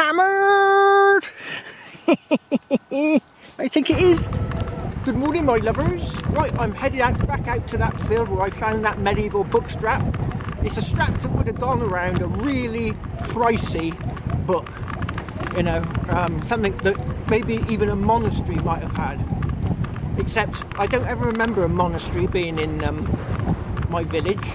hammered! I think it is. Good morning, my lovers. Right, I'm headed back out to that field where I found that medieval book strap. It's a strap that would have gone around a really pricey book. You know, something that maybe even a monastery might have had. Except I don't ever remember a monastery being in my village.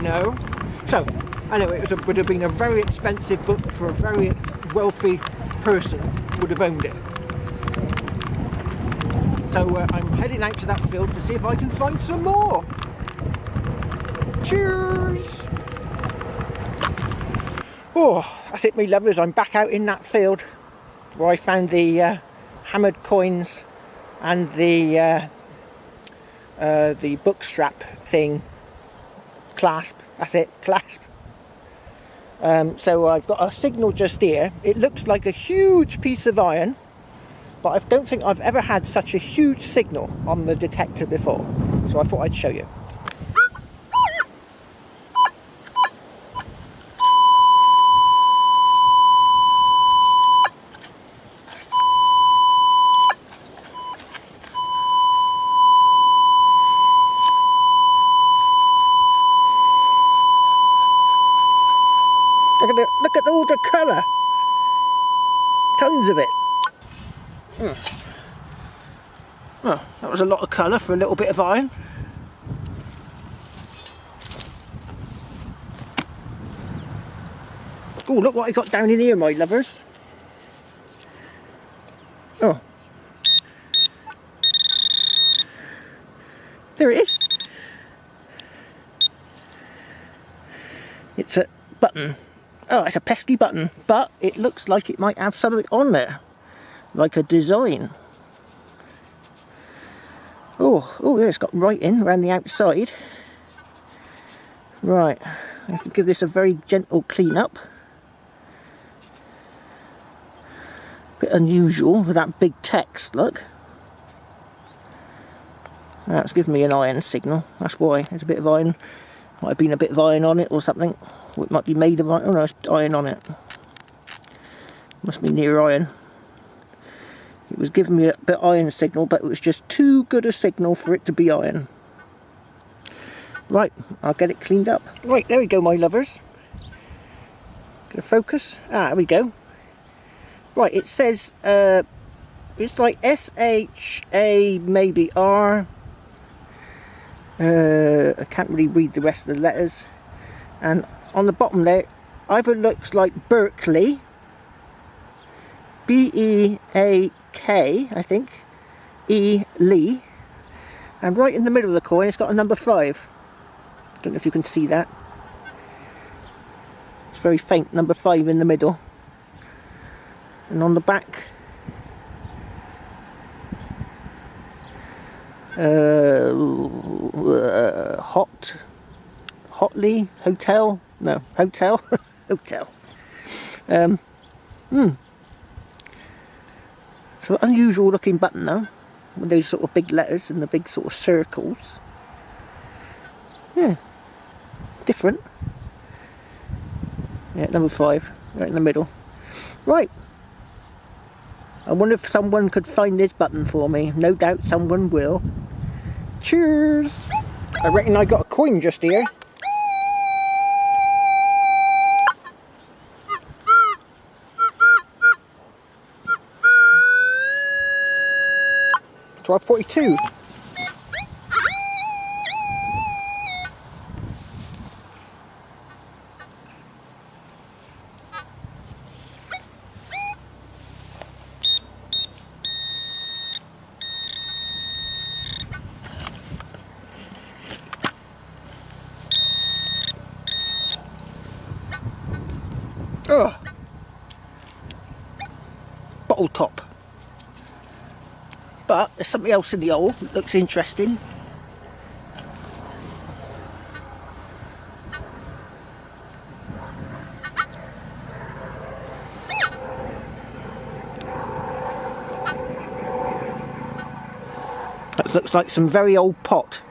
No. So, anyway, it would have been a very expensive book for a very wealthy person would have owned it. So I'm heading out to that field to see if I can find some more. Cheers! Oh, that's it, me lovers. I'm back out in that field where I found the hammered coins and the book strap thing. Clasp. That's it. Clasp. So I've got a signal just here. It looks like a huge piece of iron, but I don't think I've ever had such a huge signal on the detector before. So I thought I'd show you. Look at all the colour. Tons of it. Oh, that was a lot of colour for a little bit of iron. Oh, look what I got down in here, my lovers. Oh. There it is. It's a button. Oh, it's a pesky button, but it looks like it might have something on there, like a design. Oh, yeah, it's got writing around the outside. Right, I have to give this a very gentle clean up. Bit unusual with that big text, look. That's giving me an iron signal, that's why. There's a bit of iron. Might have been a bit of iron on it or something. Or it might be made of iron. Oh no, it's iron on it. Must be near iron. It was giving me a bit of iron signal, but it was just too good a signal for it to be iron. Right, I'll get it cleaned up. Right, there we go, my lovers. Gonna focus. Ah, there we go. Right, it says, it's like S-H-A, maybe R. I can't really read the rest of the letters, and on the bottom there either looks like Berkeley, B-E-A-K, I think, E Lee, and right in the middle of the coin it's got a number 5. Don't know if you can see that. It's very faint, number 5 in the middle, and on the back hotly hotel, no, hotel hotel. So unusual looking button though, with those sort of big letters and the big sort of circles. Yeah, different. Yeah, number 5 right in the middle. Right, I wonder if someone could find this button for me. No doubt someone will. Cheers! I reckon I got a coin just here. $12.42. Ugh. Bottle top. But there's something else in the hole that looks interesting. That looks like some very old pot.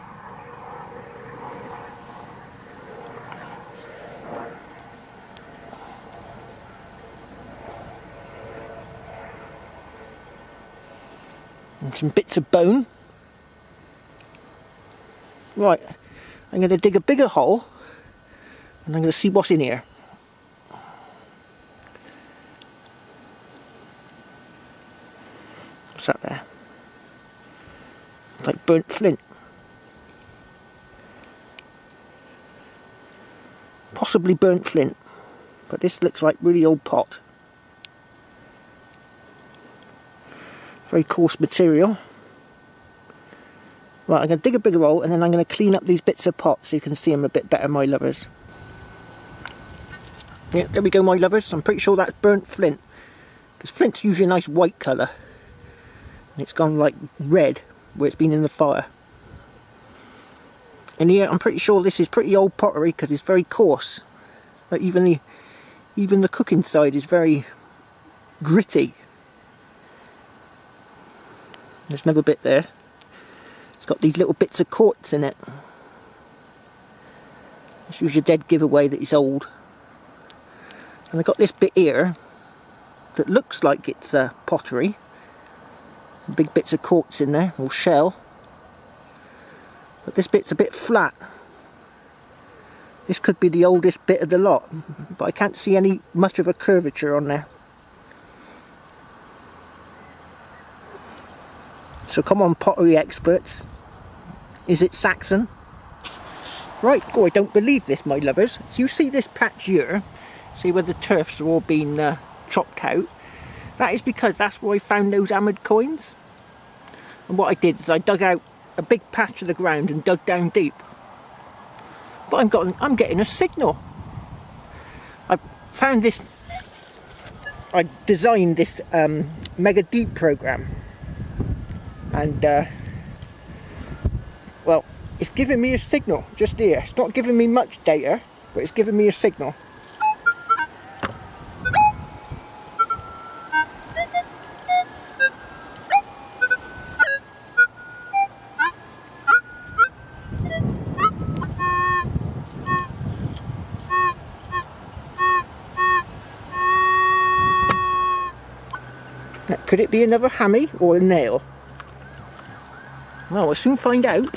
And some bits of bone. Right, I'm going to dig a bigger hole and I'm going to see what's in here. What's that there? It's like burnt flint. Possibly burnt flint, but this looks like really old pot. Very coarse material. Right, I'm going to dig a bigger hole and then I'm going to clean up these bits of pot so you can see them a bit better, my lovers. Yeah, there we go, my lovers. I'm pretty sure that's burnt flint, because flint's usually a nice white colour. And it's gone like red where it's been in the fire. And here, I'm pretty sure this is pretty old pottery because it's very coarse. Like even the cooking side is very gritty. There's another bit there. It's got these little bits of quartz in it. This is your dead giveaway that it's old. And I've got this bit here that looks like it's pottery. Big bits of quartz in there, or shell. But this bit's a bit flat. This could be the oldest bit of the lot, but I can't see any much of a curvature on there. So come on, pottery experts. Is it Saxon? Right, oh, I don't believe this, my lovers. So you see this patch here, see where the turfs are all been chopped out? That is because that's where I found those hammered coins. And what I did is I dug out a big patch of the ground and dug down deep. But I'm getting a signal. I found this, I designed this mega deep program, and well, it's giving me a signal just here. It's not giving me much data, but it's giving me a signal. Could it be another hammy or a nail? Well, we'll soon find out.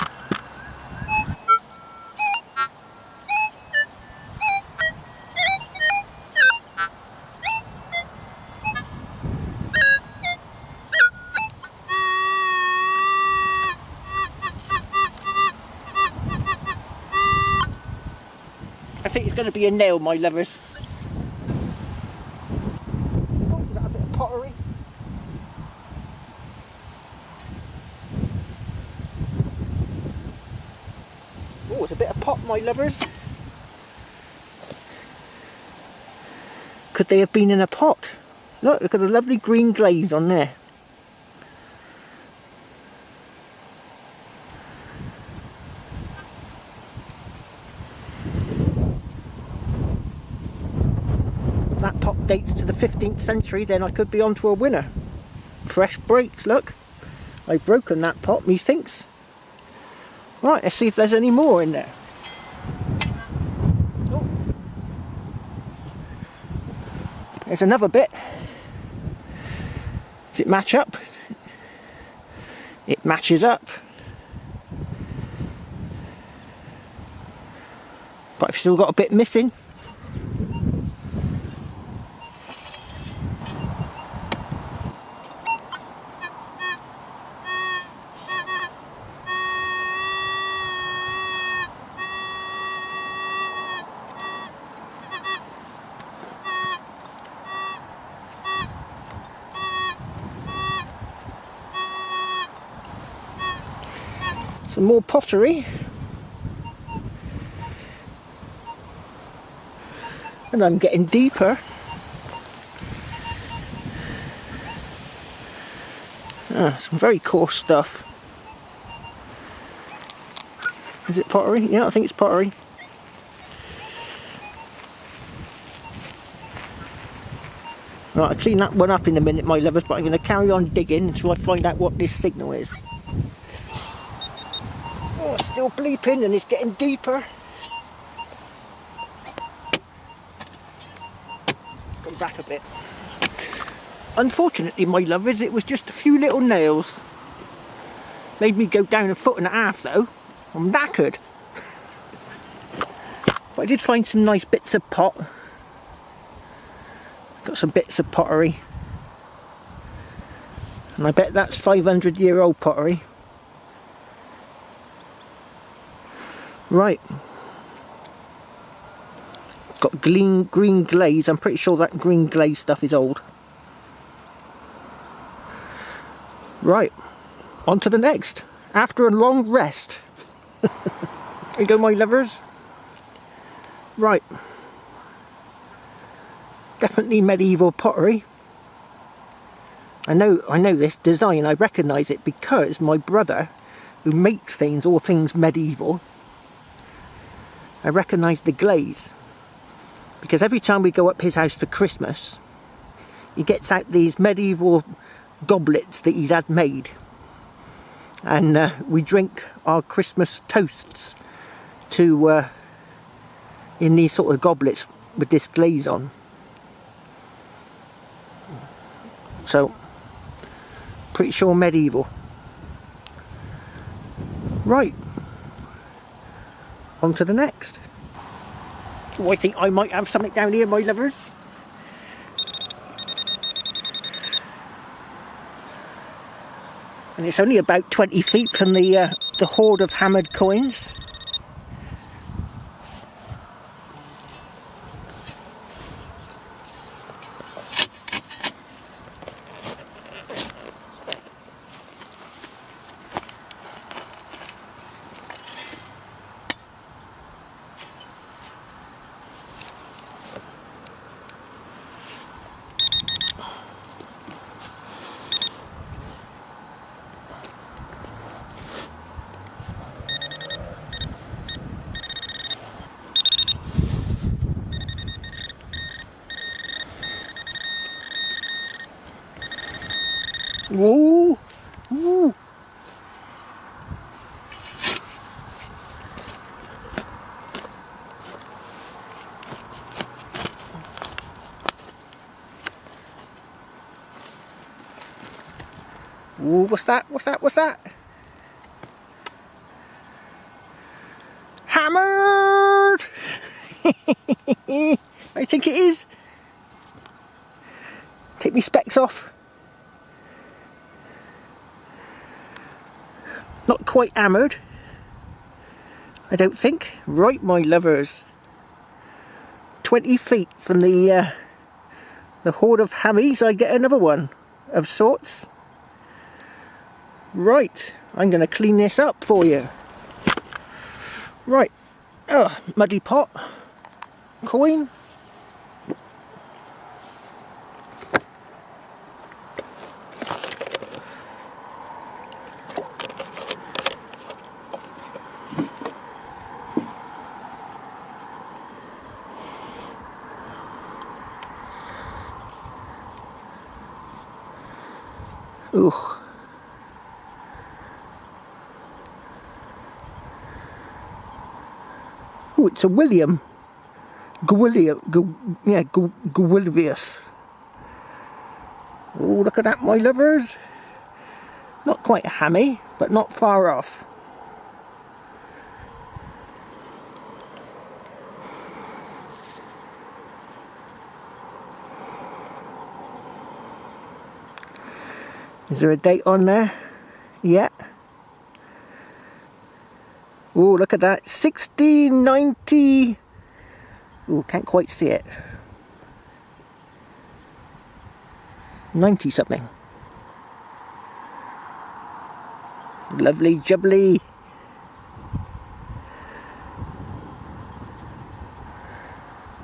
I think it's going to be a nail, my lovers. Oh, is that a bit of pottery? Oh, it's a bit of pot, my lovers. Could they have been in a pot? Look at the lovely green glaze on there. If that pot dates to the 15th century, then I could be onto a winner. Fresh breaks, look. I've broken that pot, methinks. Right, let's see if there's any more in there. Oh. There's another bit. Does it match up? It matches up. But I've still got a bit missing. Some more pottery, and I'm getting deeper. Some very coarse stuff. Is it pottery? Yeah, I think it's pottery. Right, I'll clean that one up in a minute, my lovers, but I'm going to carry on digging until I find out what this signal is. Oh, it's still bleeping and it's getting deeper. Go back a bit. Unfortunately, my lovers, it was just a few little nails. Made me go down 1.5 foot though. I'm knackered. But I did find some nice bits of pot. Got some bits of pottery. And I bet that's 500-year-old pottery. Right. Got green glaze. I'm pretty sure that green glaze stuff is old. Right. On to the next. After a long rest. There you go, my lovers. Right. Definitely medieval pottery. I know this design. I recognise it because my brother, who makes things, all things medieval, I recognise the glaze. Because every time we go up his house for Christmas, he gets out these medieval goblets that he's had made. And we drink our Christmas toasts to in these sort of goblets with this glaze on. So, pretty sure medieval. Right. On to the next. Oh, I think I might have something down here, my lovers. And it's only about 20 feet from the hoard of hammered coins. Whoa! Woo! Ooh, what's that? What's that? What's that? Hammered! I think it is. Take me specs off. Not quite hammered, I don't think. Right, my lovers. 20 feet from the hoard of hammies, I get another one of sorts. Right, I'm going to clean this up for you. Right, muddy pot, coin. Ooh. Ooh, it's a William. Gwilvius. Oh, look at that, my lovers. Not quite hammy, but not far off. Is there a date on there? Yeah. Oh, look at that. 1690. Oh, can't quite see it. 90 something. Lovely jubbly.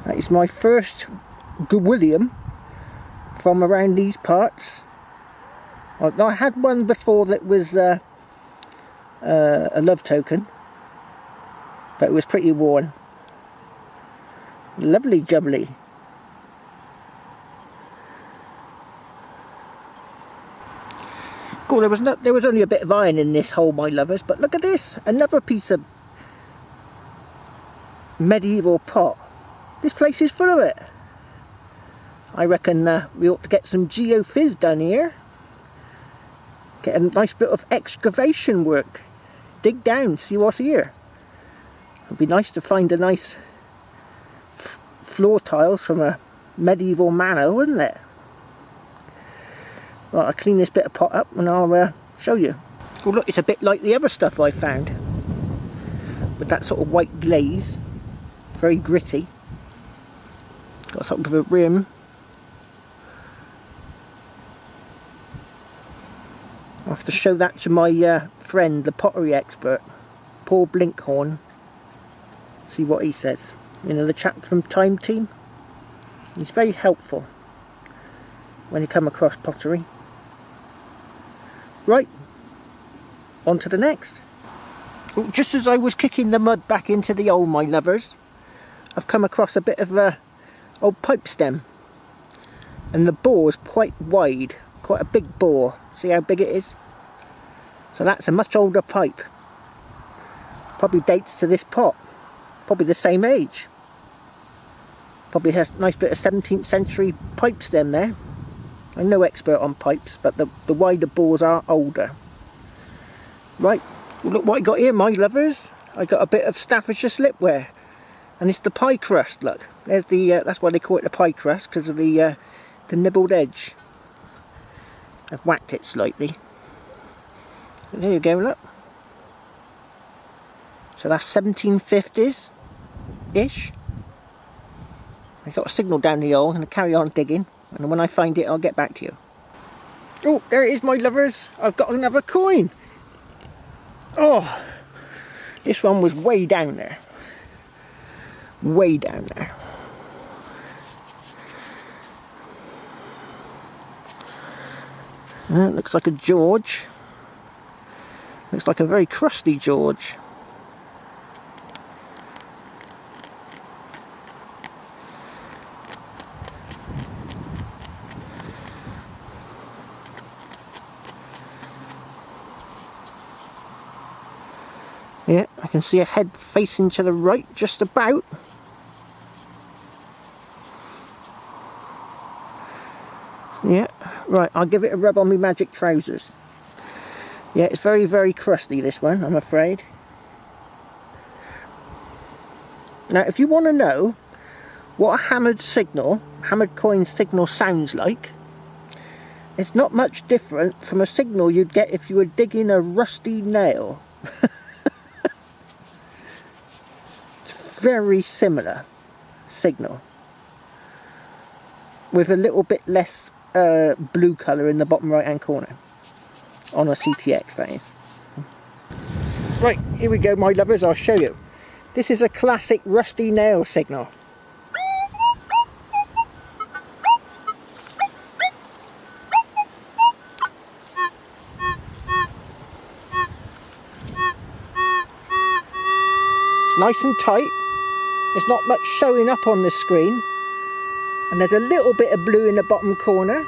That is my first William from around these parts. I had one before that was a love token, but it was pretty worn. Lovely jubbly. Cool, there was only a bit of iron in this hole, my lovers, but look at this, another piece of medieval pot. This place is full of it. I reckon we ought to get some geofizz done here. Get a nice bit of excavation work. Dig down, see what's here. It'd be nice to find a nice floor tiles from a medieval manor, wouldn't it? Right, I'll clean this bit of pot up and I'll show you. Oh look, it's a bit like the other stuff I found. With that sort of white glaze. Very gritty. Got sort of a rim. I'll have to show that to my friend, the pottery expert, Paul Blinkhorn. See what he says. You know, the chap from Time Team. He's very helpful when you come across pottery. Right, on to the next. Well, just as I was kicking the mud back into the hole, my lovers, I've come across a bit of a old pipe stem. And the bore is quite wide, quite a big bore. See how big it is? So that's a much older pipe. Probably dates to this pot. Probably the same age. Probably has a nice bit of 17th century pipe stem there. I'm no expert on pipes, but the wider bores are older. Right, well, look what I got here, my lovers. I got a bit of Staffordshire slipware. And it's the pie crust, look. There's the, that's why they call it the pie crust, because of the nibbled edge. I've whacked it slightly. So there you go, look. So that's 1750s-ish. I've got a signal down the hole. I'm going to carry on digging. And when I find it, I'll get back to you. Oh, there it is, my lovers. I've got another coin. Oh, this one was way down there. Way down there. It looks like a George. Looks like a very crusty George. Yeah, I can see a head facing to the right, just about. Yeah, right, I'll give it a rub on my magic trousers. Yeah, it's very, very crusty, this one, I'm afraid. Now, if you want to know what a hammered coin signal sounds like, it's not much different from a signal you'd get if you were digging a rusty nail. Very similar signal, with a little bit less blue colour in the bottom right hand corner, on a CTX that is. Right, here we go, my lovers, I'll show you. This is a classic rusty nail signal. It's nice and tight. There's not much showing up on the screen, and there's a little bit of blue in the bottom corner,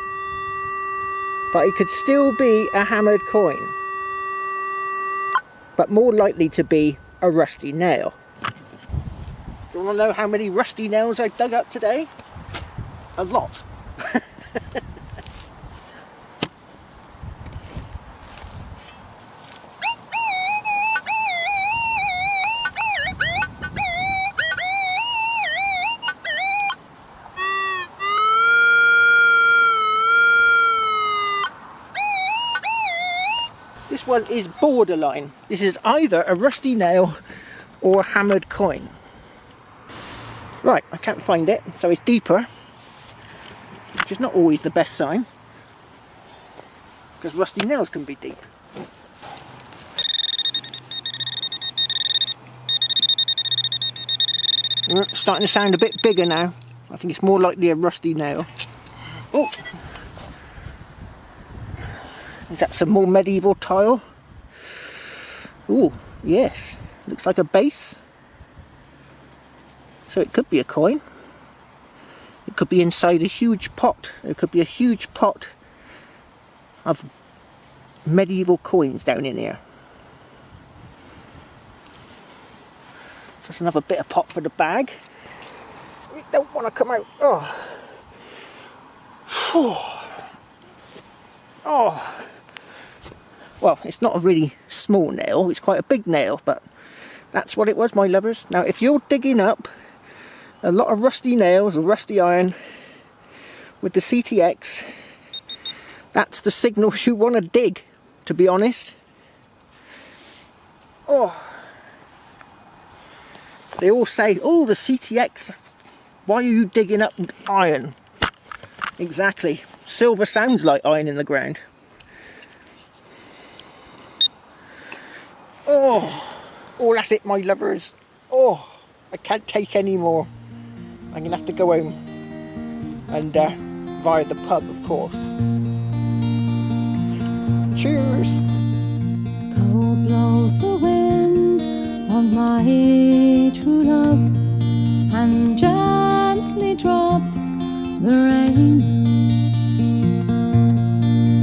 but it could still be a hammered coin, but more likely to be a rusty nail. Do you want to know how many rusty nails I've dug up today? A lot. This one is borderline. This is either a rusty nail or a hammered coin. Right, I can't find it, so it's deeper, which is not always the best sign, because rusty nails can be deep. It's starting to sound a bit bigger now. I think it's more likely a rusty nail. Oh! Is that some more medieval tile? Oh, yes. Looks like a base. So it could be a coin. It could be inside a huge pot. There could be a huge pot of medieval coins down in here. Just another bit of pot for the bag. It don't want to come out. Oh. Oh. Well, it's not a really small nail, it's quite a big nail, but that's what it was, my lovers. Now, if you're digging up a lot of rusty nails or rusty iron with the CTX, that's the signals you want to dig, to be honest. Oh, they all say, oh, the CTX, why are you digging up iron? Exactly, silver sounds like iron in the ground. Oh, that's it, my lovers. Oh, I can't take any more. I'm gonna have to go home and via the pub, of course. Cheers. Cold blows the wind on my true love, and gently drops the rain.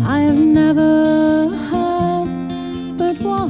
I have never had but one